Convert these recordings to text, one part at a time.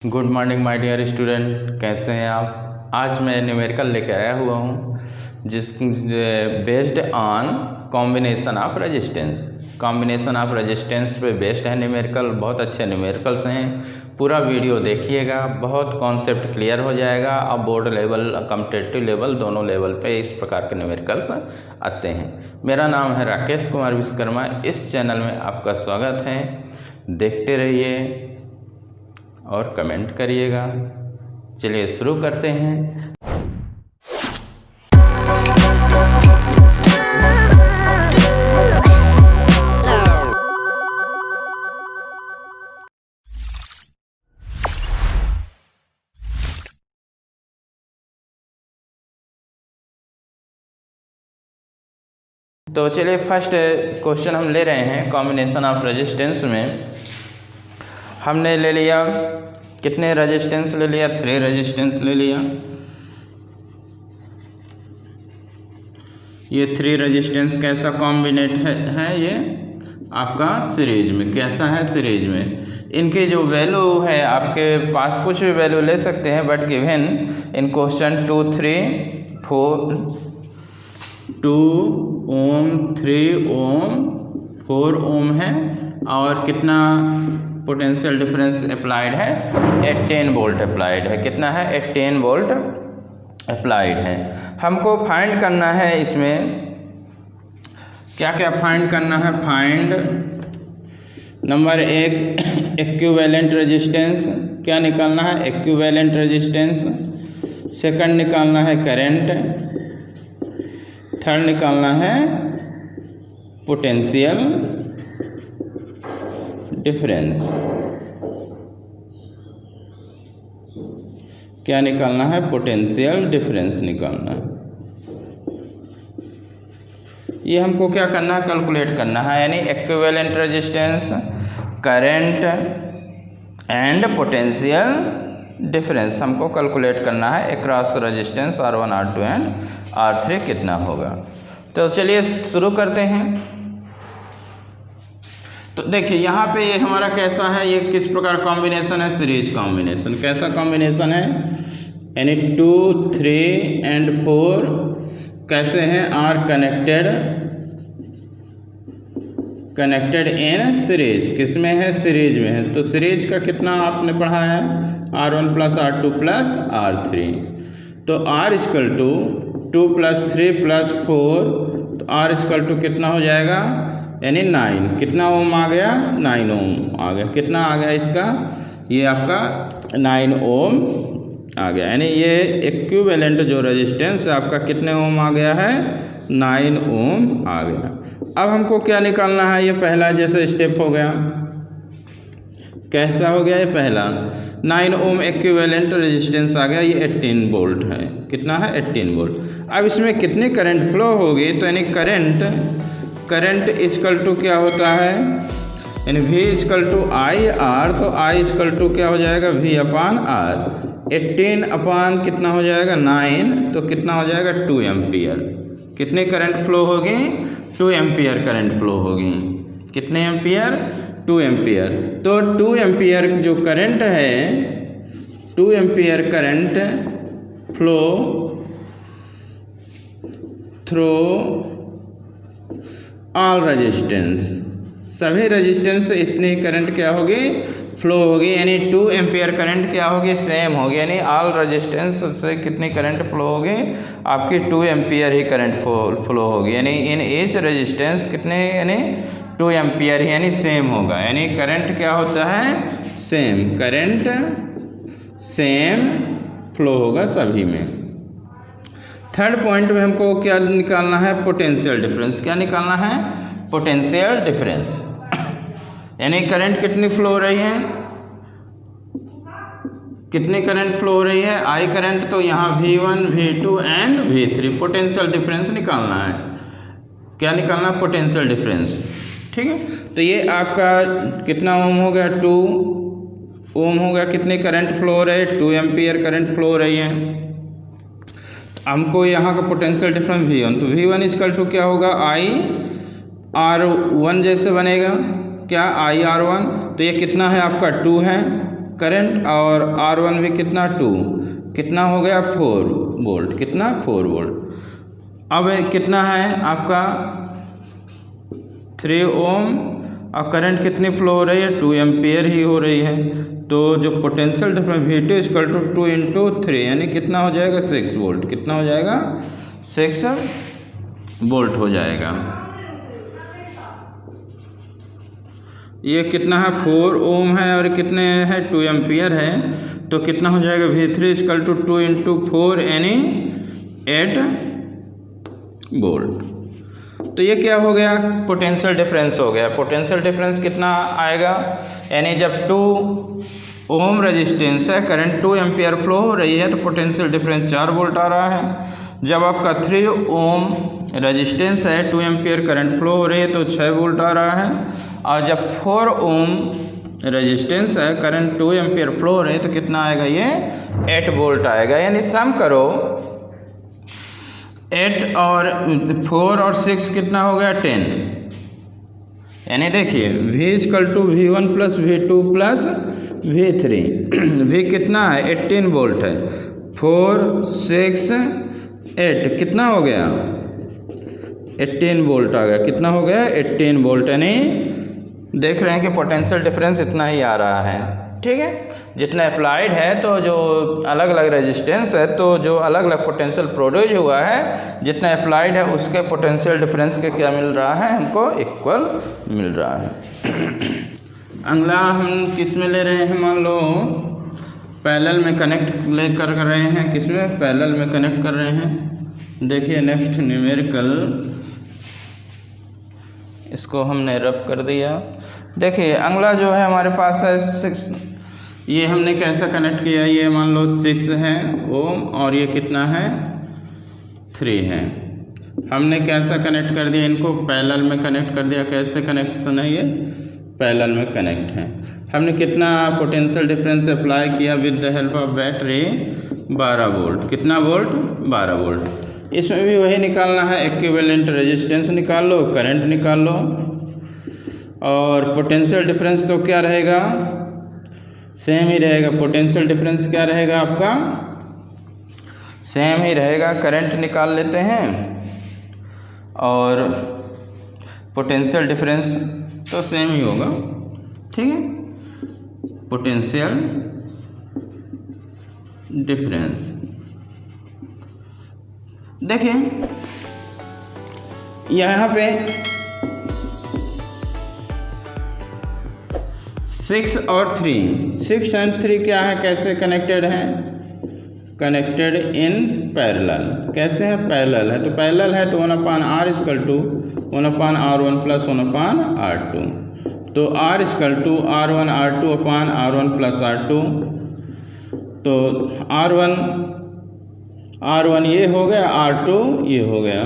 Good morning my dear student, कैसे हैं आप। आज मैं न्यूमेरिकल लेके आया हुआ हूँ जिस based on combination of resistance पे बेस्ड है न्यूमेरिकल। बहुत अच्छे न्यूमेरिकल्स हैं, पूरा वीडियो देखिएगा, बहुत कॉन्सेप्ट क्लियर हो जाएगा। अब बोर्ड लेवल कॉम्पिटिटिव लेवल दोनों लेवल पे इस प्रकार के न्यूमेरिकल्स आते हैं। मेरा नाम है राकेश कुमार विश्वकर्मा। इस चैनल में आपका स्वागत है, देखते रहिए और कमेंट करिएगा। चलिए शुरू करते हैं। तो चलिए फर्स्ट क्वेश्चन हम ले रहे हैं। कॉम्बिनेशन ऑफ रेजिस्टेंस में हमने ले लिया कितने रेजिस्टेंस ले लिया, 3 रेजिस्टेंस ले लिया। ये 3 रेजिस्टेंस कैसा कॉम्बिनेट है ये आपका सीरीज में। कैसा है सीरीज में, इनकी जो वैल्यू है आपके पास कुछ भी वैल्यू ले सकते हैं, but given in question 2, 3, 4 2 ohm 3 ओम 4 ओम है और कितना पोटेंशियल डिफरेंस अप्लाइड है, 18 वोल्ट अप्लाइड है। कितना है, 18 वोल्ट अप्लाइड है। हमको फाइंड करना है, इसमें क्या क्या फाइंड करना है। फाइंड नंबर 1 इक्विवेलेंट रेजिस्टेंस, क्या निकालना है, इक्विवेलेंट रेजिस्टेंस। सेकंड निकालना है करंट। थर्ड निकालना है पोटेंशियल डिफरेंस। क्या निकालना है, पोटेंशियल डिफरेंस निकालना है। ये हमको क्या करना है, कैलकुलेट करना है, यानी equivalent resistance, current and potential difference हमको कैलकुलेट करना है across resistance R1 R2 and R3 कितना होगा। तो चलिए शुरू करते हैं। तो देखिए यहाँ पे ये हमारा कैसा है, ये किस प्रकार कॉम्बिनेशन है, सीरीज कॉम्बिनेशन। कैसा कॉम्बिनेशन है, यानी 2, 3 एंड 4 कैसे हैं, आर कनेक्टेड इन सीरीज। किस में है, सीरीज में है। तो सीरीज का कितना आपने पढ़ा है, R1 + R2 + R3। तो R = 2 + 3 + 4, तो R = कितना हो जाएगा, यानी 9। कितना ओम आ गया, 9 ओम आ गया। कितना आ गया इसका, ये आपका 9 ओम आ गया। यानी ये इक्विवेलेंट जो रेजिस्टेंस आपका कितने ओम आ गया है, 9 ओम आ गया। अब हमको क्या निकालना है, ये पहला जैसे स्टेप हो गया। कैसा हो गया, ये पहला 9 ओम इक्विवेलेंट रेजिस्टेंस आ गया। ये 18 वोल्ट है। कितना है, 18 वोल्ट। अब इसमें कितनी करंट फ्लो होगी, तो यानी करंट = क्या होता है, यानी V = IR। तो I = क्या हो जाएगा, V/R। 18 अपान कितना हो जाएगा, 9, तो कितना हो जाएगा, 2 एम्पियर। कितने करंट फ्लो होगी, 2 एम्पियर करंट फ्लो होगी। कितने एम्पियर, 2 एम्पियर। तो 2 एम्पियर जो करंट है, 2 ampere current flow through all resistance, सभी रेजिस्टेंस से इतनी करंट क्या होगी, फ्लो होगी। यानी 2 एम्पियर करंट क्या होगी, सेम होगी। यानी ऑल रेजिस्टेंस से कितनी करंट फ्लो होगी, आपकी 2 एम्पियर ही करंट फ्लो होगी। यानी इन ईच रेजिस्टेंस कितने, यानी 2 एम्पियर ही, यानी सेम होगा। यानी करंट क्या होता है, सेम, करंट सेम फ्लो होगा सभी में। थर्ड पॉइंट में हमको क्या निकालना है, पोटेंशियल डिफरेंस। क्या निकालना है, पोटेंशियल डिफरेंस। यानी करंट कितनी फ्लो हो रही है, कितनी करंट फ्लो हो रही है, I करंट। तो यहाँ V1 V2 and V3 potential difference निकालना है। क्या निकालना, पोटेंशियल डिफरेंस। ठीक है, तो ये आपका कितना ओम हो गया, 2 ओम हो गया। कितने करंट फ्लो हो रहे हैं, 2 एम्पियर करंट फ्लो हो रही है। हमको यहाँ का पोटेंशियल डिफरेंस V1, तो V1 = क्या होगा, IR1 जैसे बनेगा। क्या, IR1। तो ये कितना है आपका, 2 है। करंट, और R1 भी कितना 2, कितना हो गया 4 वोल्ट, कितना 4 वोल्ट। अब कितना है आपका 3 ओम, और करंट कितनी फ्लो हो रही है 2 एम्पियर ही हो रही है। तो जो potential difference V2 equal to 2 into 3 यानी कितना हो जाएगा 6 वोल्ट, कितना हो जाएगा 6 वोल्ट हो जाएगा। ये कितना है 4 ओम है और कितने है 2 एम्पियर है, तो कितना हो जाएगा V3 इक्वल टू 2 इंटू 4 यानी 8 वोल्ट। तो ये क्या हो गया पोटेंशियल डिफरेंस हो गया। पोटेंशियल डिफरेंस कितना आएगा, यानी जब 2 ओम रेजिस्टेंस है, करंट 2 एम्पियर फ्लो हो रही है, तो पोटेंशियल डिफरेंस 4 वोल्ट आ रहा है। जब आपका 3 ओम रेजिस्टेंस है, 2 एम्पियर करंट फ्लो हो रही है, तो 6 वोल्ट आ रहा है। और जब 4 ओम रेजिस्टेंस है, करंट 2 एम्पियर फ्लो हो रही है, तो कितना आएगा ये 8 वोल्ट आएगा। यानी सम करो 8 और 4 और 6 कितना हो गया 10। यानी देखिए V equal to V1 plus V2 plus V3 V कितना है 18 वोल्ट है, 4 6 8 कितना हो गया 18 वोल्ट आ गया, कितना हो गया 18 वोल्ट। यानी देख रहे हैं कि पोटेंशियल डिफरेंस इतना ही आ रहा है, ठीक है। जितना अप्लाइड है तो जो अलग अलग रेजिस्टेंस है, तो जो अलग अलग पोटेंशियल प्रोड्यूस हुआ है, जितना अप्लाइड है उसके पोटेंशियल डिफरेंस के क्या मिल रहा है हमको इक्वल मिल रहा है। अगला हम किस में ले रहे हैं, मान लो पैरेलल में कनेक्ट ले कर रहे हैं, किस में पैरेलल में कनेक्ट कर रहे हैं। देखिए नेक्स्ट न्यूमेरिकल, इसको हमने रब कर दिया। देखिए अगला जो है हमारे पास है 6, ये हमने कैसा कनेक्ट किया, ये मान लो 6 है ओम और ये कितना है 3 है। हमने कैसा कनेक्ट कर दिया, इनको पैरेलल में कनेक्ट कर दिया। कैसे कनेक्शन है, ये पैरेलल में कनेक्ट है। हमने कितना पोटेंशियल डिफरेंस अप्लाई किया with the help of battery 12 volt, कितना वोल्ट 12 वोल्ट। इसमें भी वही निकालना है, इक्विवेलेंट रेजिस्टेंस निकाल लो, करंट निकाल लो, और पोटेंशियल डिफरेंस तो क्या रहेगा सेम ही रहेगा। पोटेंशियल डिफरेंस क्या रहेगा आपका सेम ही रहेगा। करंट निकाल लेते हैं और पोटेंशियल डिफरेंस तो सेम ही होगा, ठीक है। पोटेंशियल डिफरेंस देखिए यहाँ पे 6 और 3, 6 एंड 3 क्या है, कैसे कनेक्टेड हैं, कनेक्टेड इन पैरेलल। कैसे है पैरेलल है, तो पैरेलल है तो 1/r equal to 1/r1 plus 1/r2। तो r equal to r1 r2 upon r1 plus r2। तो R1 ये हो गया, R2 ये हो गया,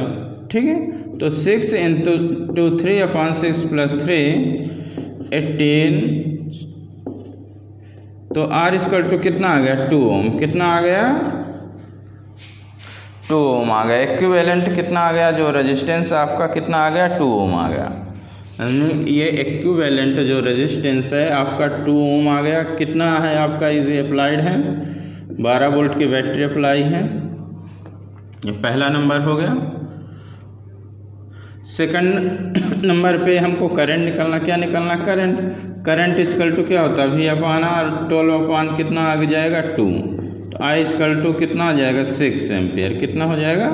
ठीक है। तो 6 इंटू 3 अपान 6 प्लस 3 18। तो R इक्वल टू कितना आ गया 2 ओम, कितना आ गया 2 ओम आ गया। इक्विवेलेंट कितना आ गया, जो रेजिस्टेंस आपका कितना आ गया 2 ओम आ गया। ये इक्विवेलेंट जो रेजिस्टेंस है आपका 2 ओम आ गया। कितना है आपका इसे अप्लाइड है 12 वोल्ट की बैटरी अप्लाई है, ये पहला नंबर हो गया। सेकंड नंबर पे हमको करंट निकालना, क्या निकालना करंट इक्वल टू क्या होता है V अपान R, 12 अपान कितना आगे जाएगा 2। तो I इक्वल टू कितना आ जाएगा 6 एम्पियर, कितना हो जाएगा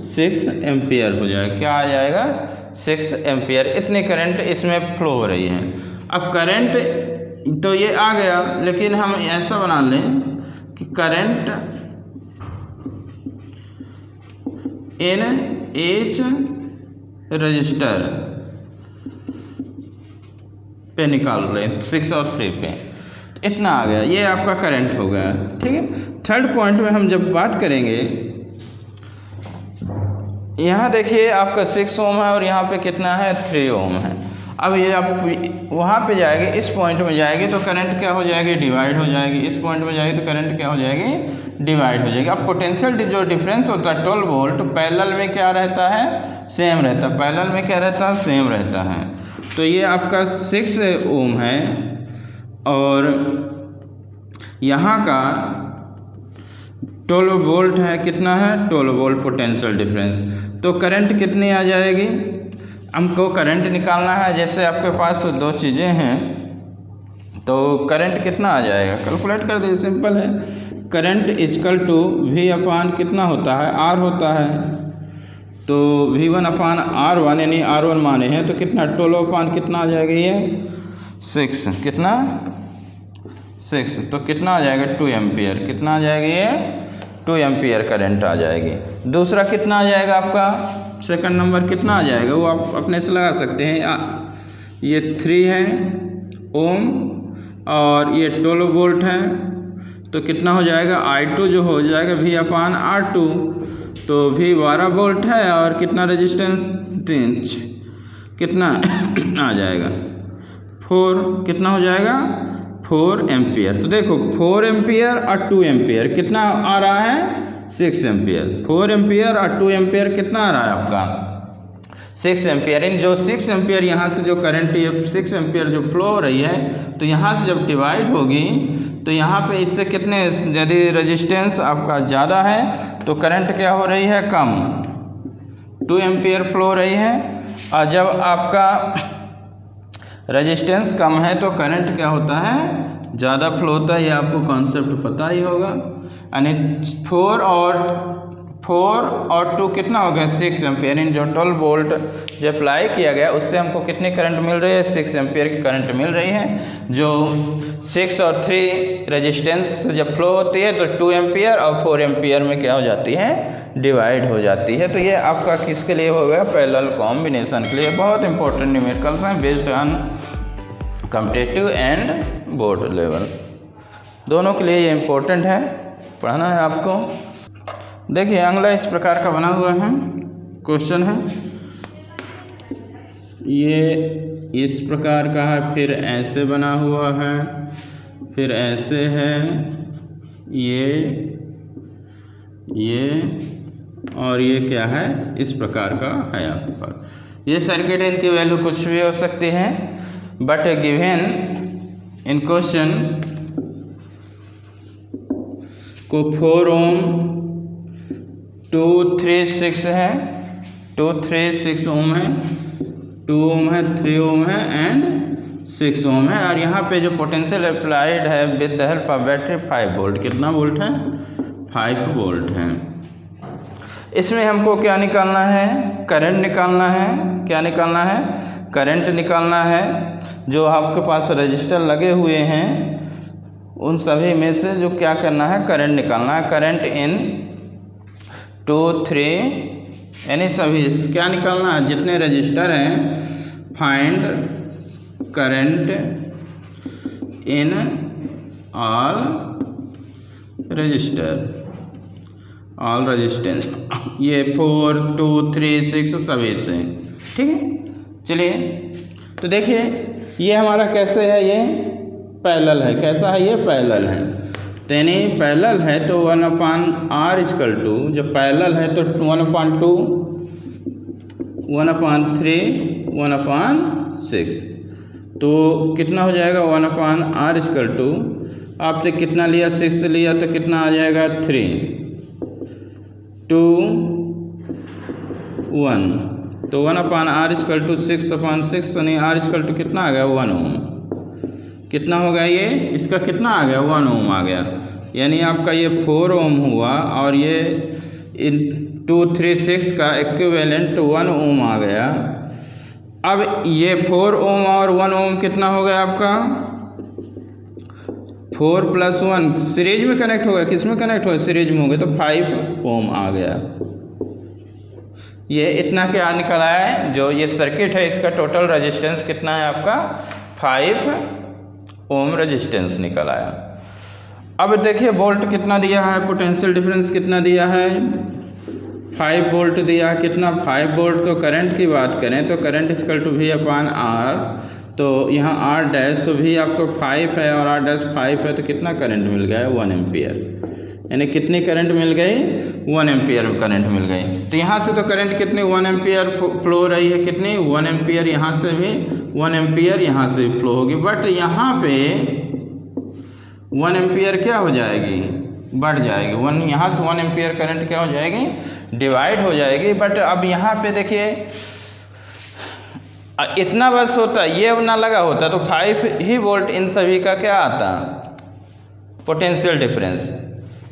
6 एम्पियर हो जाएगा। क्या आ जाएगा 6 एम्पियर। इतनी करंट इसमें फ्लो हो रही है। अब करंट तो ये आ गया, लेकिन हम ऐसा बना लें कि करंट इन एच रजिस्टर पे निकाल रहे हैं 6 और 3 पे, इतना आ गया, ये आपका करंट हो गया, ठीक है। थर्ड पॉइंट में हम जब बात करेंगे, यहाँ देखिए आपका 6 ओम है और यहाँ पे कितना है 3 ओम है। अब ये आप वहाँ पे जाएंगे, इस पॉइंट में जाएगी तो करंट क्या हो जाएगी डिवाइड हो जाएगी, इस पॉइंट में जाएगी तो करंट क्या हो जाएगी डिवाइड हो जाएगी। अब पोटेंशियल जो डिफरेंस होता है 12 वोल्ट, पैरेलल में क्या रहता है सेम रहता है, पैरेलल में क्या रहता है सेम रहता है। तो ये आपका 6 ओम है और यहाँ का 12 वोल्ट है, कितना है 12 वोल्ट पोटेंशियल डिफरेंस। तो करंट कितनी आ जाएगी, हमको करंट निकालना है। जैसे आपके पास दो चीज़ें हैं तो करंट कितना आ जाएगा, कैलकुलेट कर दे, सिंपल है। करंट इजकल टू V अपान कितना होता है, R होता है। तो V1 अपान R1 यानी R1 माने हैं तो कितना 12 अपान कितना आ जाएगा, ये 6, कितना 6, तो कितना आ जाएगा 2 एम्पियर, कितना आ जाएगा ये 2 एम्पियर करंट आ जाएगी। दूसरा कितना आ जाएगा आपका, सेकंड नंबर कितना आ जाएगा वो आप अपने से लगा सकते हैं। ये 3 है ओम और ये 12 वोल्ट है, तो कितना हो जाएगा I2 जो हो जाएगा V अपान R2। तो V 12 वोल्ट है और कितना रेजिस्टेंस कितना आ जाएगा 4, कितना हो जाएगा 4 एम्पियर। तो देखो 4 एम्पियर और 2 एम्पियर कितना आ रहा है 6 एम्पियर। 4 एम्पियर और 2 एम्पियर कितना आ रहा है आपका 6 एम्पियर। इन जो 6 एम्पियर यहाँ से जो करंट ये 6 एम्पियर जो फ्लो हो रही है, तो यहाँ से जब डिवाइड होगी तो यहाँ पे इससे कितने, यदि रेजिस्टेंस आपका ज़्यादा है तो करंट क्या हो रही है कम, 2 एम्पियर फ्लो हो रही है। और जब आपका रेजिस्टेंस कम है तो करंट क्या होता है ज़्यादा फ्लो होता है। ये आपको कॉन्सेप्ट पता ही होगा। यानी 4 और 2 कितना हो गया 6 एम्पियर। इन जो 12 वोल्ट जो अप्लाई किया गया उससे हमको कितनी करंट मिल रही है 6 एम्पियर की करंट मिल रही है। जो 6 और 3 रेजिस्टेंस जब फ्लो होती है तो 2 एम्पियर और 4 एम्पियर में क्या हो जाती है डिवाइड हो जाती है। तो ये आपका किसके लिए हो गया पैरेलल कॉम्बिनेशन के लिए। बहुत इंपॉर्टेंट न्यूमेरिकल्स हैं based on competitive and board level, दोनों के लिए ये इम्पोर्टेंट है, पढ़ना है आपको। देखिए अगला इस प्रकार का बना हुआ है, क्वेश्चन है ये इस प्रकार का है, फिर ऐसे बना हुआ है, फिर ऐसे है, ये और ये क्या है इस प्रकार का है आपके पास। ये सर्किट इनकी वैल्यू कुछ भी हो सकती है, बट गिवन इन क्वेश्चन को 4 ओम 2, 3, 6 है, 2, 3, 6 ओम है, 2 ओम है, 3 ओम है एंड 6 ओम है। और यहाँ पे जो पोटेंशियल अप्लाइड है with the help of battery 5 volt, कितना वोल्ट है 5 वोल्ट है। इसमें हमको क्या निकालना है करंट निकालना है। क्या निकालना है करंट निकालना है। जो आपके पास रजिस्टर लगे हुए हैं उन सभी में से जो क्या करना है करंट निकालना है। करंट इन 2, 3 यानी सभी क्या निकालना है जितने रजिस्टर हैं। Find current in all register, all resistance, ये 4, 2, 3, 6 सभी से, ठीक है। चलिए तो देखिए ये हमारा कैसे है, ये पैरेलल है। कैसा है ये पैरेलल है। तो यानी पैरेलल है तो 1/r इक्वल टू, जब पैरेलल है तो 1/2, 1/3, 1/6। तो कितना हो जाएगा 1/r इक्वल टू, आपने कितना लिया 6 लिया तो कितना आ जाएगा 3, 2, 1। तो 1/r इक्वल टू 6/6 यानी r इक्वल टू कितना आ गया 1 ओम। कितना हो गया ये इसका कितना आ गया 1 ओम आ गया। यानी आपका ये 4 ओम हुआ और ये 2, 3, 6 का इक्विवेलेंट 1 ओम आ गया। अब ये 4 ओम और 1 ओम कितना हो गया आपका 4 + 1 सीरीज में कनेक्ट हो गया। किस में कनेक्ट हो गया सीरीज में हो गया तो 5 ओम आ गया। ये इतना क्या निकल आया है। जो ये सर्किट है इसका टोटल रेजिस्टेंस कितना है आपका 5 ओम रेजिस्टेंस निकल आया। अब देखिए वोल्ट कितना दिया है, पोटेंशियल डिफरेंस कितना दिया है 5 वोल्ट दिया है। कितना 5 वोल्ट। तो करंट की बात करें तो करंट इक्वल टू V/R। तो यहाँ R डैश तो V आपको 5 है और R डैश 5 है तो कितना करंट मिल गया 1 एम्पियर। यानी कितनी करंट मिल गई 1 एम्पियर करंट मिल गई। तो यहाँ से तो करंट कितनी 1 एम्पियर फ्लो हो रही है, कितनी 1 एम्पियर यहाँ से भी 1 एम्पियर यहाँ से भी फ्लो होगी। बट यहाँ पे 1 एम्पियर क्या हो जाएगी, बढ़ जाएगी। 1 यहाँ से 1 एम्पियर करंट क्या हो जाएगी, डिवाइड हो जाएगी। बट अब यहाँ पे देखिए इतना बस होता, ये अब ना लगा होता तो 5 ही वोल्ट इन सभी का क्या आता, पोटेंशियल डिफरेंस।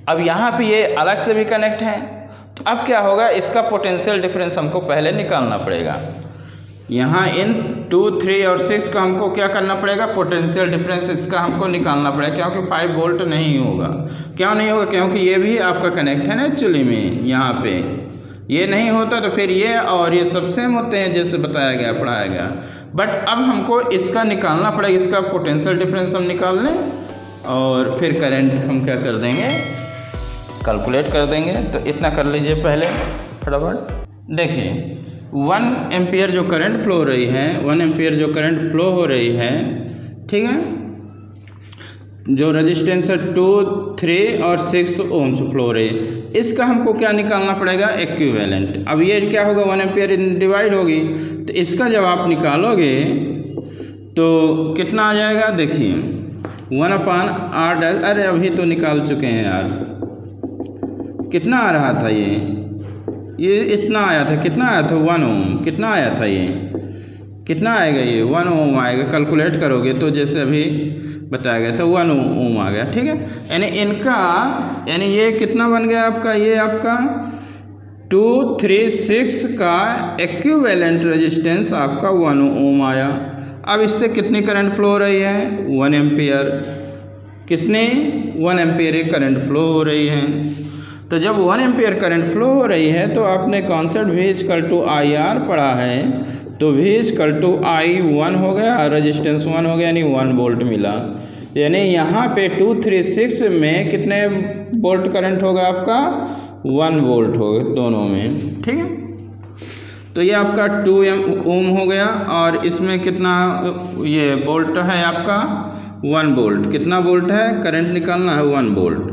अब यहाँ पे ये अलग से भी कनेक्ट हैं, तो अब क्या होगा, इसका पोटेंशियल डिफरेंस हमको पहले निकालना पड़ेगा। यहाँ इन 2, 3 और 6 का हमको क्या करना पड़ेगा, पोटेंशियल डिफरेंस इसका हमको निकालना पड़ेगा, क्योंकि 5 वोल्ट नहीं होगा। क्यों नहीं होगा, क्योंकि ये भी आपका कनेक्ट है ना एक्चुअली में, यहाँ पे ये नहीं होता तो फिर ये और ये सब सेम होते हैं जैसे बताया गया, पढ़ाया गया। बट अब हमको इसका निकालना पड़ेगा, इसका पोटेंशियल डिफरेंस हम निकाल लें और फिर करंट हम क्या कर देंगे, कैलकुलेट कर देंगे। तो इतना कर लीजिए पहले फटाफट। देखिए 1 एम्पियर जो करंट फ्लो हो रही है, 1 एम्पियर जो करंट फ्लो हो रही है, ठीक है, जो रेजिस्टेंस है 2, 3 और 6 ओम्स फ्लो हो रही है, इसका हमको क्या निकालना पड़ेगा, इक्विवेलेंट। अब ये क्या होगा, 1 एम्पियर डिवाइड होगी, तो इसका जब आप निकालोगे तो कितना आ जाएगा, देखिए 1/R। अरे अभी तो निकाल चुके हैं यार, कितना आ रहा था ये इतना आया था, कितना आया था 1 ओम, कितना आया था ये, कितना आएगा ये 1 ओम आएगा। कैलकुलेट करोगे तो जैसे अभी बताया गया था 1 ओम आ गया, ठीक है। यानी इनका, यानी ये कितना बन गया आपका, ये आपका 2, 3, 6 का इक्विवेलेंट रेजिस्टेंस आपका 1 ओम आया। अब इससे कितनी करंट फ्लो हो रही है, 1 एम्पियर। कितनी, 1 एम्पियर एक करंट फ्लो हो रही है। तो जब 1 एम्पियर करंट फ्लो हो रही है तो आपने कॉन्सेप्ट V=IR पढ़ा है, तो V=I1 हो गया, रेजिस्टेंस 1 हो गया, यानी 1 वोल्ट मिला। यानी यहाँ पे 2, 3, 6 में कितने वोल्ट करंट होगा आपका, 1 वोल्ट होगा दोनों में, ठीक है। तो ये आपका 2 ओम हो गया, और इसमें कितना ये वोल्ट है आपका, 1 वोल्ट। कितना वोल्ट है, करंट निकालना है 1 वोल्ट।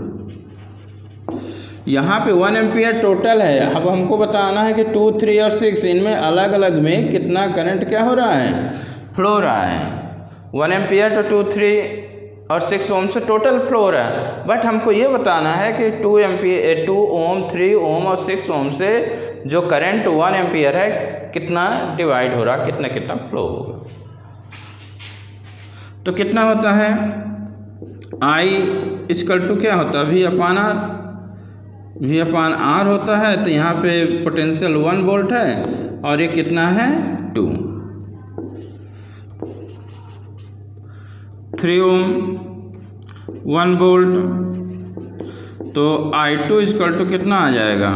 यहाँ पे 1 एम्पियर टोटल है। अब हमको बताना है कि 2, 3 और 6 इनमें अलग अलग में कितना करंट क्या हो रहा है, फ्लो हो रहा है। 1 एम्पियर तो 2, 3 और 6 ओम से टोटल फ्लो हो रहा है। बट हमको ये बताना है कि 2 ओम, 3 ओम और 6 ओम से जो करंट 1 एम्पियर है कितना डिवाइड हो रहा, कितना फ्लो होगा। तो कितना होता है, I क्या होता है, V/R होता है। तो यहाँ पे पोटेंशियल 1 वोल्ट है और ये कितना है, 2। 3 ओम 1 वोल्ट, तो I2 कितना आ जाएगा,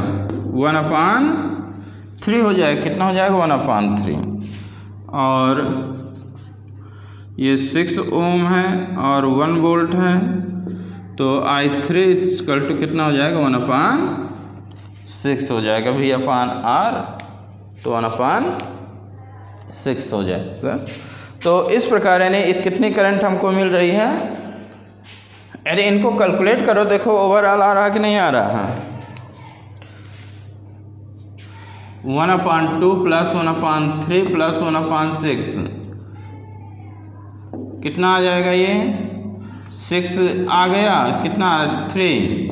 1/3 हो जाएगा। कितना हो जाएगा, 1/3। और ये 6 ओम है और 1 वोल्ट है, तो I3 कितना हो जाएगा, 1/6 हो जाएगा। V/R तो 1/6 हो जाएगा। तो इस प्रकार यानी कितनी करंट हमको मिल रही है, अरे इनको कैलकुलेट करो, देखो ओवरऑल आ रहा कि नहीं आ रहा है। 1/2 + 1/3 + 1/6 कितना आ जाएगा, ये 6 आ गया, कितना 3,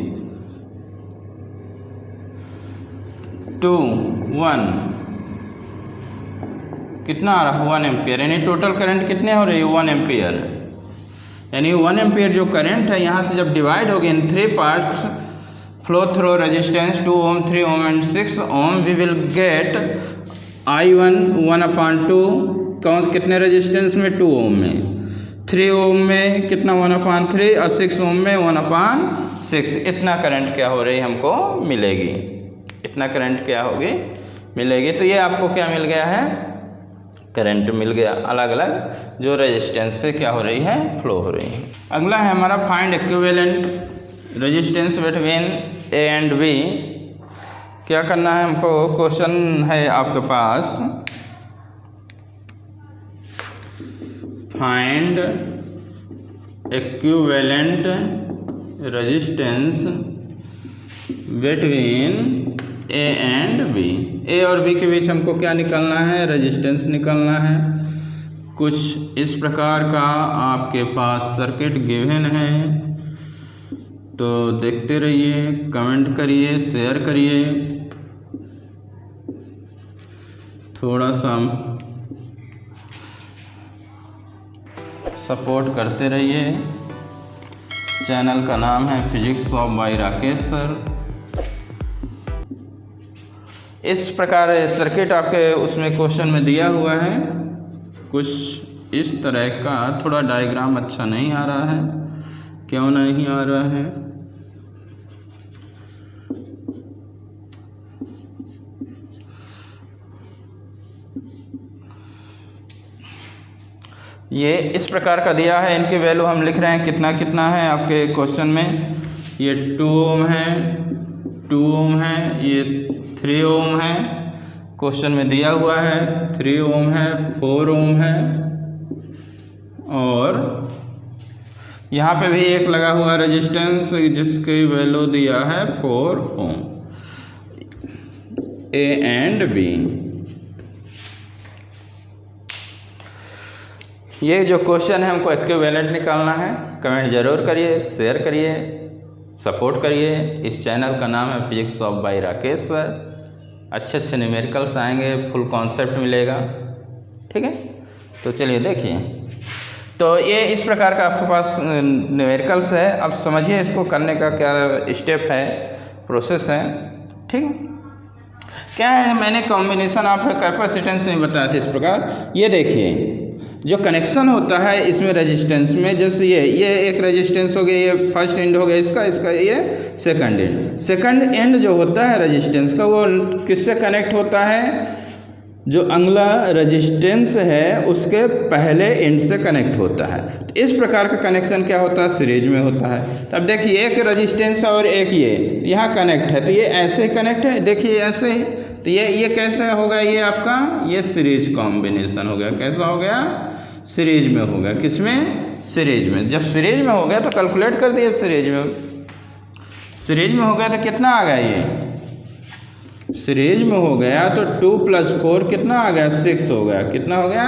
2, 1 कितना आ रहा, 1 एम्पियर। यानी टोटल करंट कितने हो रही है, 1 एम्पियर। यानी 1 एम्पियर जो करंट है यहाँ से जब डिवाइड हो गए in 3 parts, flow through resistance 2 ohm, 3 ohm and 6 ohm, we will get I1 1/2। कौन कितने रेजिस्टेंस में, 2 ओम में, 3 ओम में कितना 1/3 और 6 ओम में 1/6। इतना करंट क्या हो रही हमको मिलेगी, इतना करंट क्या होगी मिलेगी। तो ये आपको क्या मिल गया है, करंट मिल गया, अलग अलग जो रेजिस्टेंस से क्या हो रही है, फ्लो हो रही है। अगला है हमारा find equivalent resistance between A and B। क्या करना है हमको, क्वेश्चन है आपके पास, find equivalent resistance between A and B। A और B के बीच हमको क्या निकालना है, रेजिस्टेंस निकालना है। कुछ इस प्रकार का आपके पास सर्किट गिवन है, तो देखते रहिए, कमेंट करिए, शेयर करिए, थोड़ा सा सपोर्ट करते रहिए। चैनल का नाम है physics of by Rakesh sir. इस प्रकार सर्किट आपके उसमें क्वेश्चन में दिया हुआ है, कुछ इस तरह का। थोड़ा डायग्राम अच्छा नहीं आ रहा है, क्यों नहीं आ रहा है? ये इस प्रकार का दिया है, इनकी वैल्यू हम लिख रहे हैं कितना कितना है आपके क्वेश्चन में। ये 2 ओम है, 2 ओम है, ये 3 ओम है, क्वेश्चन में दिया हुआ है। 3 ओम है, 4 ओम है, और यहाँ पे भी एक लगा हुआ रेजिस्टेंस जिसकी वैल्यू दिया है 4 ओम, ए एंड बी। ये जो क्वेश्चन है हमको इक्विवेलेंट निकालना है। कमेंट जरूर करिए, शेयर करिए, सपोर्ट करिए। इस चैनल का नाम है physics of by Rakesh sir. अच्छे अच्छे न्यूमेरिकल्स आएंगे, फुल कॉन्सेप्ट मिलेगा, ठीक है। तो चलिए देखिए, तो ये इस प्रकार का आपके पास न्यूमेरिकल्स है। अब समझिए इसको करने का क्या स्टेप है, प्रोसेस है, ठीक है। क्या है, मैंने कॉम्बिनेशन ऑफ कैपेसिटेंस में बताया था इस प्रकार। ये देखिए जो कनेक्शन होता है इसमें रेजिस्टेंस में, जैसे ये एक रेजिस्टेंस हो गया, ये फर्स्ट एंड हो गया इसका ये सेकंड एंड। सेकंड एंड जो होता है रेजिस्टेंस का, वो किससे कनेक्ट होता है? जो अगला रेजिस्टेंस है उसके पहले एंड से कनेक्ट होता है। तो इस प्रकार का कनेक्शन क्या होता है? सीरीज में होता है। तो अब देखिए एक रेजिस्टेंस और एक ये यहाँ कनेक्ट है, तो ये ऐसे ही कनेक्ट है, देखिए ऐसे ही। तो ये कैसे होगा? ये आपका ये सीरीज कॉम्बिनेशन हो गया। कैसा हो गया? सीरीज में हो गया। किसमें? सीरीज में। जब सीरीज में हो गया तो कैलकुलेट कर दिए। सीरीज में हो गया तो कितना आ गया? ये सीरीज में हो गया तो 2 + 4 कितना आ गया? 6 हो गया। कितना हो गया?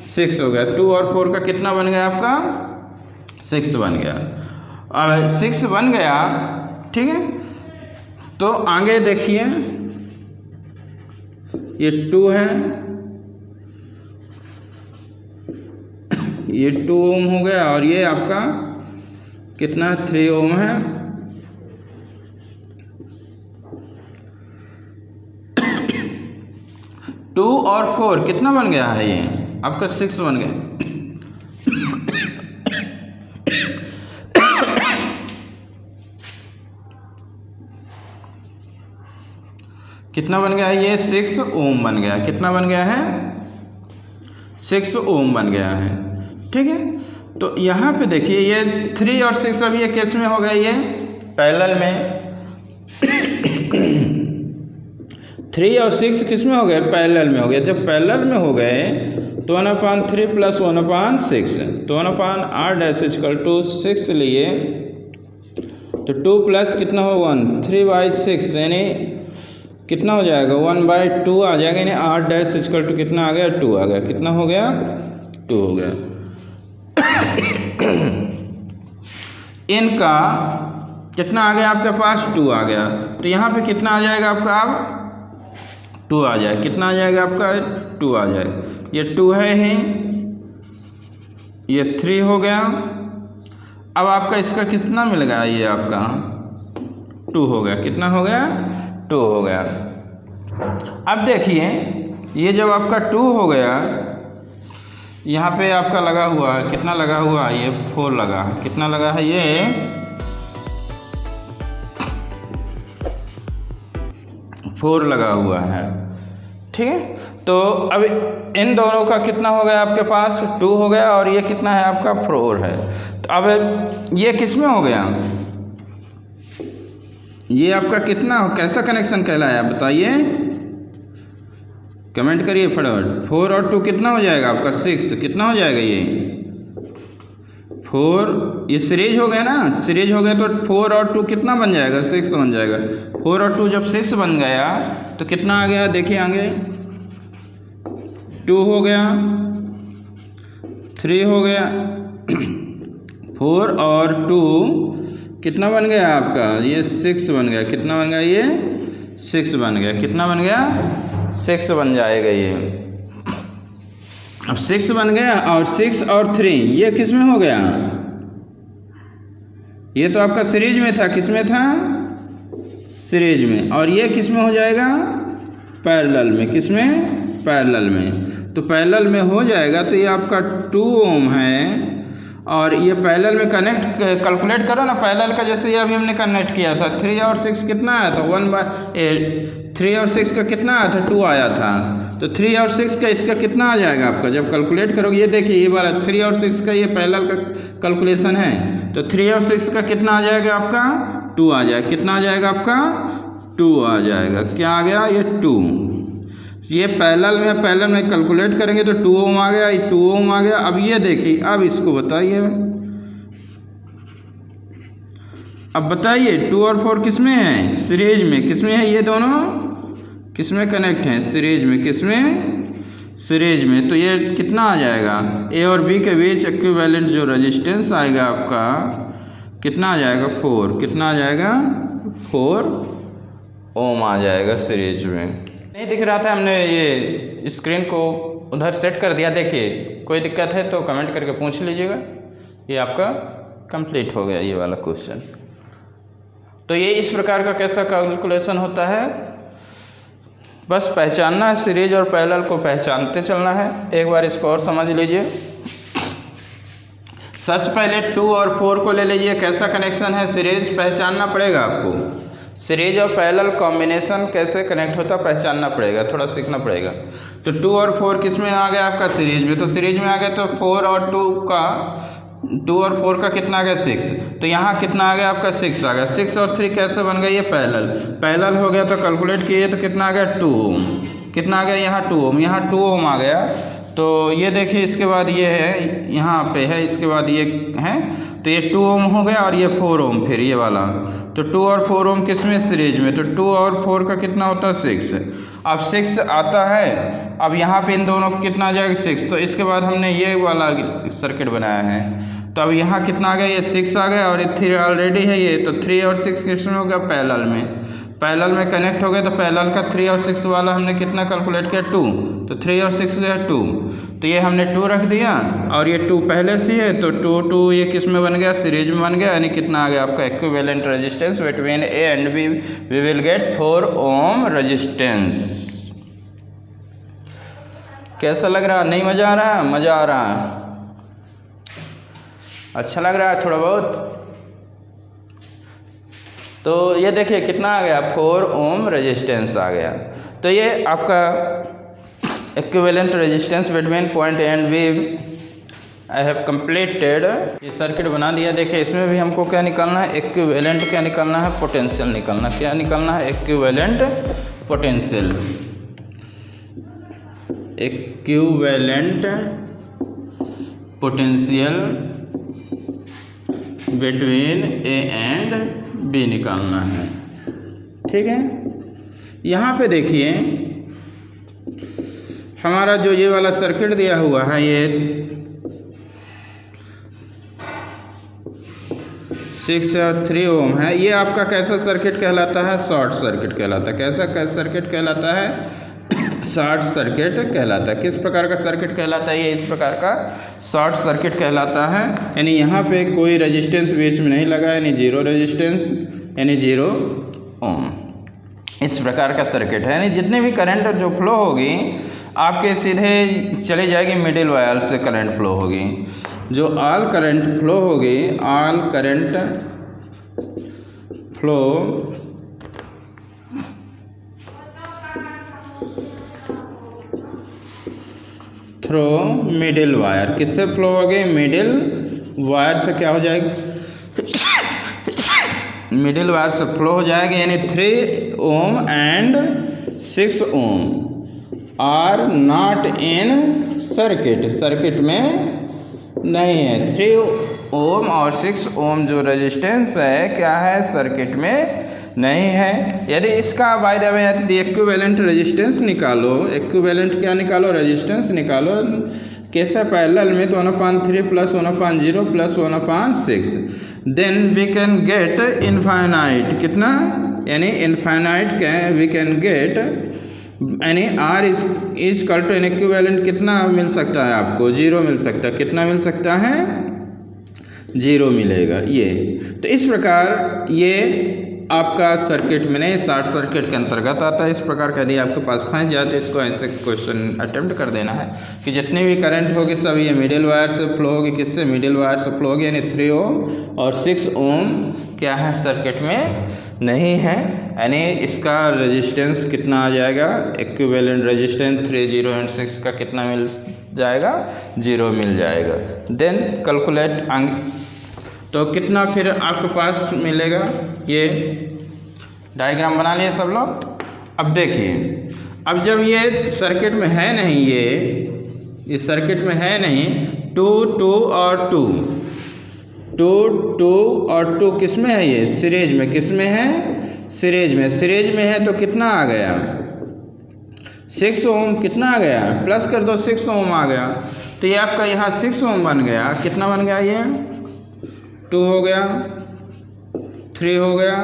6 हो गया। 2 और 4 का कितना बन गया आपका? 6 बन गया। अब 6 बन गया, ठीक है। तो आगे देखिए, ये 2 है, ये 2 ओम हो गया, और ये आपका कितना? 3 ओम है। टू और 4 कितना बन गया है? ये आपका 6 बन गया। कितना बन गया है? ये 6 ओम बन गया। कितना बन गया है? 6 ओम बन गया है, ठीक है। तो यहाँ पे देखिए ये 3 और 6 अब ये किस में हो गए? ये पैरेलल में। 3 और 6 किस में हो गए? पैरेलल में हो गए। जब पैरेलल में हो गए तो 1/3 + 1/6, तो 1/r(= 6) लिए तो 2 प्लस कितना हो 1, 3/6 यानी कितना हो जाएगा? 1/2 आ जाएगा, यानी r' कितना आ गया? 2 आ गया। कितना हो गया? 2 हो गया। इनका कितना आ गया आपके पास? 2 आ गया। तो यहाँ पे कितना आ जाएगा आपका? अब 2 आ जाएगा। कितना आ जाएगा आपका? 2 आ जाएगा। ये 2 है ही, ये 3 हो गया। अब आपका इसका कितना मिल गया? ये आपका 2 हो गया। कितना हो गया? 2 हो गया। अब देखिए ये जब आपका 2 हो गया, यहाँ पे आपका लगा हुआ है, कितना लगा हुआ है? ये 4 लगा है। कितना लगा है? ये 4 लगा हुआ है, ठीक है। तो अब इन दोनों का कितना हो गया आपके पास? 2 हो गया, और ये कितना है आपका? 4 है। तो अब ये किस में हो गया? ये आपका कितना, कैसा कनेक्शन कहलाया बताइए, कमेंट करिए फटाफट। 4 और 2 कितना हो जाएगा आपका? 6। कितना हो जाएगा? ये 4, ये सीरीज हो गया ना, सीरीज हो गया तो 4 और 2 कितना बन जाएगा? 6 बन जाएगा। 4 और 2 जब 6 बन गया तो कितना आ गया? देखिए आगे 2 हो गया, 3 हो गया, 4 और 2 कितना बन गया आपका, ये 6 बन गया। कितना बन गया, ये 6 बन गया। कितना बन गया, 6 बन जाएगा ये। अब 6 बन गया और 6 और 3 ये किस में हो गया, ये तो आपका सीरीज में था। किस में था, सीरीज में। और ये किस में हो जाएगा, पैरेलल में। किस में, पैरेलल में। तो पैरेलल में हो जाएगा तो ये आपका 2 ओम है। और ये पैरेलल में कनेक्ट कैलकुलेट करो ना पैरेलल का, जैसे ये अभी हमने कनेक्ट किया था। 3 और 6 कितना आया था, 3 और 6 का कितना आया था, 2 आया था। तो 3 और 6 का इसका कितना आ जाएगा आपका, जब कैलकुलेट करोगे। ये देखिए ये वाला 3 और 6 का ये पैरेलल का कैलकुलेशन है। तो 3 और 6 का कितना आ जाएगा आपका, 2 आ जाएगा। कितना आ जाएगा आपका, 2 आ जाएगा। क्या आ गया, ये 2। ये पैरेलल में कैलकुलेट करेंगे तो 2 ओम आ गया, ये 2 ओम आ गया। अब ये देखिए, अब इसको बताइए, अब बताइए 2 और 4 किस में है, सीरीज में। किस में है, ये दोनों किस में कनेक्ट हैं, सीरीज में। किस में, सीरीज में। तो ये कितना आ जाएगा, ए और बी के बीच इक्विवेलेंट जो रेजिस्टेंस आएगा आपका, कितना आ जाएगा, 4। कितना आ जाएगा, 4 ओम आ जाएगा सीरीज में। नहीं दिख रहा था, हमने ये स्क्रीन को उधर सेट कर दिया। देखिए कोई दिक्कत है तो कमेंट करके पूछ लीजिएगा। ये आपका कंप्लीट हो गया ये वाला क्वेश्चन। तो ये इस प्रकार का कैसा कैलकुलेशन होता है, बस पहचानना है, सीरीज और पैरेलल को पहचानते चलना है। एक बार इसको और समझ लीजिए। सबसे पहले 2 और 4 को ले लीजिए, कैसा कनेक्शन है, सीरीज पहचानना पड़ेगा आपको। सीरीज और पैरेलल कॉम्बिनेशन कैसे कनेक्ट होता पहचानना पड़ेगा, थोड़ा सीखना पड़ेगा। तो 2 और 4 किस में आ गया आपका, सीरीज में। तो सीरीज में आ गया तो 4 और 2 और 4 का कितना आ गया, 6। तो यहाँ कितना आ गया आपका, 6 आ गया। 6 और 3 कैसे बन गया, ये पैरेलल हो गया। तो कैलकुलेट किए तो कितना आ गया, 2 ओम। कितना आ गया, यहाँ 2 ओम, यहाँ 2 ओम आ गया। तो ये देखिए इसके बाद ये है, यहाँ पे है, इसके बाद ये है। तो ये 2 ओम हो गया और ये 4 ओम, फिर ये वाला। तो 2 और 4 ओम किस में, सीरीज में। तो 2 और 4 का कितना होता है, 6। अब 6 आता है, अब यहाँ पे इन दोनों को कितना आ जाएगा, 6। तो इसके बाद हमने ये वाला सर्किट बनाया है। तो अब यहाँ कितना आ गया, ये 6 आ गया और ये 3 ऑलरेडी है ये। तो 3 और 6 किस में हो गया, पैरेलल में। पैरेलल में कनेक्ट हो गए तो पैरेलल का 3 और 6 वाला हमने कितना कैलकुलेट किया, 2। तो 3 और 6 जो है 2। तो ये हमने 2 रख दिया और ये 2 पहले से है। तो 2 ये किस में बन गया, सीरीज में बन गया। यानी कितना आ गया आपका, equivalent resistance between A and B, we will get 4 ohm resistance. कैसा लग रहा, नहीं मज़ा आ रहा, मज़ा आ रहा, अच्छा लग रहा है थोड़ा बहुत। तो ये देखिए कितना आ गया, 4 ओम रेजिस्टेंस आ गया। तो ये आपका equivalent resistance between point A and B I have completed. ये सर्किट बना दिया। देखिए इसमें भी हमको क्या निकालना है, इक्विवेलेंट क्या निकालना है, पोटेंशियल निकालना। क्या निकालना है, equivalent potential. Equivalent potential between A and B निकालना है। ठीक है, यहाँ पे देखिए हमारा जो ये वाला सर्किट दिया हुआ है, ये 6 और 3 ओम है। ये आपका कैसा सर्किट कहलाता है, शॉर्ट सर्किट कहलाता है। कैसा सर्किट कहलाता है, शॉर्ट सर्किट कहलाता है। किस प्रकार का सर्किट कहलाता है, ये इस प्रकार का शॉर्ट सर्किट कहलाता है। यानी यहाँ पे कोई रेजिस्टेंस बीच में नहीं लगा, यानी 0 रेजिस्टेंस, यानी 0 ओम। इस प्रकार का सर्किट है। यानी जितने भी करंट जो फ्लो होगी आपके सीधे चले जाएगी, मिडिल वायर से करंट फ्लो होगी। जो ऑल करंट फ्लो होगी, all current flow through middle wire, किससे फ्लो होगी, मिडिल वायर से क्या हो जाएगी, मिडिल वायर से फ्लो हो जाएगी। यानी 3 ohm and 6 ohm are not in circuit, circuit में नहीं है। 3 ओम और 6 ओम जो रेजिस्टेंस है क्या है, सर्किट में नहीं है। यदि इसका बाय द वे यदि इक्विवेलेंट रेजिस्टेंस निकालो, इक्विवेलेंट क्या निकालो, रेजिस्टेंस निकालो, कैसा पैरेलल में, तो 1/3 plus 1/0 plus 1/6, then we can get infinite, कितना, यानी इनफाइनाइट वी कैन गेट, यानी R is equal to equivalent कितना मिल सकता है आपको, 0 मिल सकता है। कितना मिल सकता है, 0 मिलेगा। ये तो इस प्रकार ये आपका सर्किट में नहीं, शॉर्ट सर्किट के अंतर्गत आता है। इस प्रकार का यदि आपके पास फंस जाए तो इसको ऐसे क्वेश्चन अटेम्प्ट कर देना है कि जितने भी करंट होगी सब ये मिडिल वायर से फ्लो होगी, किससे, मिडिल वायर से फ्लो होगी, यानी 3 ओम और 6 ओम क्या है सर्किट में नहीं है, यानी इसका रेजिस्टेंस कितना आ जाएगा, इक्विवेलेंट रेजिस्टेंस 3, 0 एंड 6 का कितना मिल जाएगा, 0 मिल जाएगा। देन कैलकुलेट, तो कितना फिर आपके पास मिलेगा। ये डायग्राम बना लिए सब लोग। अब देखिए, अब जब ये सर्किट में है नहीं, ये सर्किट में है नहीं, 2, 2 और 2, 2, 2 और 2 किस में है, ये सीरीज में, किस में है, सीरीज में, सीरीज में है तो कितना आ गया, 6 ओम, कितना आ गया, प्लस कर दो, 6 ओम आ गया। तो ये आपका यहाँ 6 ओम बन गया, कितना बन गया, ये 2 हो गया, 3 हो गया,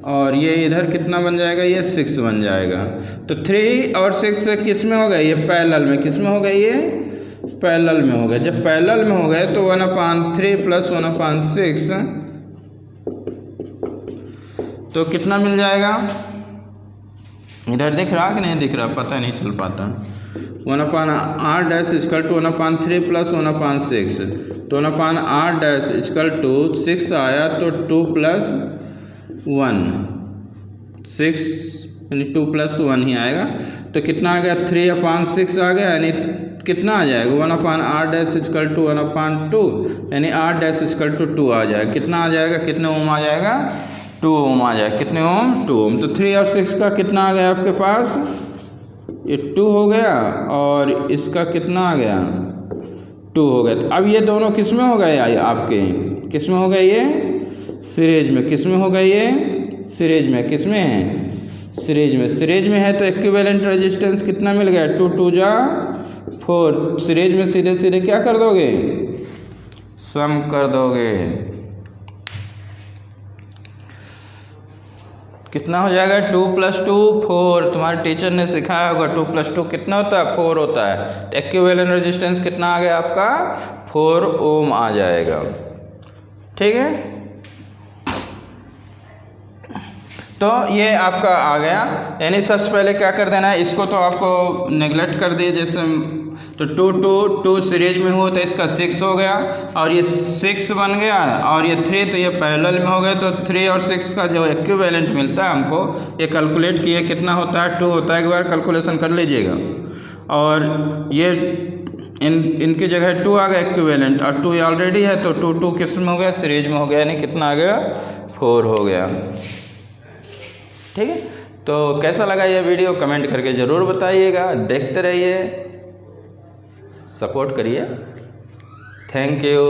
और ये इधर कितना बन जाएगा, ये 6 बन जाएगा। तो 3 और 6 किस में हो गए, ये पैरेलल में, किस में हो गए, ये पैरेलल में हो गए। जब पैरेलल में हो गए तो 1/3 प्लस 1/6, तो कितना मिल जाएगा, इधर दिख रहा कि नहीं दिख रहा, पता नहीं चल पाता। 1/r dash equal to 1/3 plus 1/6, तो 1/r डैश इक्वल टू 6 आया तो 2 प्लस 1, 6 यानी 2 प्लस 1 ही आएगा। तो कितना आ गया, 3/6 आ गया, यानी कितना आ जाएगा, 1/r डैश इक्वल टू 1/2, यानी r डैश इक्वल टू 2 आ जाएगा। कितना आ जाएगा, कितने ओम आ जाएगा, 2 ओम आ जाएगा। कितने ओम, 2 ओम। तो 3 और 6 का कितना आ गया आपके पास, ये 2 हो गया, और इसका कितना आ गया, 2 हो गया। तो अब ये दोनों किस में हो गए आपके, किस में हो गए, ये सीरीज में, किस में हो गए, ये सीरीज में, किस में है, सीरीज में, सीरीज में है तो इक्विवेलेंट रेजिस्टेंस कितना मिल गया, 2 2 जा 4, सीरीज में सीधे सीधे क्या कर दोगे, सम कर दोगे, कितना हो जाएगा, 2 + 2 4, तुम्हारे टीचर ने सिखाया होगा 2 + 2 कितना होता है, 4 होता है। तो इक्विवेलेंट रेजिस्टेंस कितना आ गया आपका, 4 ओम आ जाएगा। ठीक है, तो ये आपका आ गया। यानी सबसे पहले क्या कर देना है, इसको तो आपको नेगलेक्ट कर दिए, जैसे तो 2 2 2 सीरीज में हो तो इसका 6 हो गया, और ये 6 बन गया, और ये 3 तो ये पैरेलल में हो गए। तो 3 और 6 का जो इक्विवेलेंट मिलता है हमको, ये कैलकुलेट किए कितना होता है, 2 होता है, एक बार कैलकुलेशन कर लीजिएगा। और ये इनकी जगह 2 आ गया इक्विवेलेंट, और 2 ऑलरेडी है तो 2 2 किस में हो गया, सीरीज में हो गया, यानी कितना आ गया, 4 हो गया। ठीक है, तो कैसा लगा ये वीडियो कमेंट करके ज़रूर बताइएगा, देखते रहिए, सपोर्ट करिए। Thank you.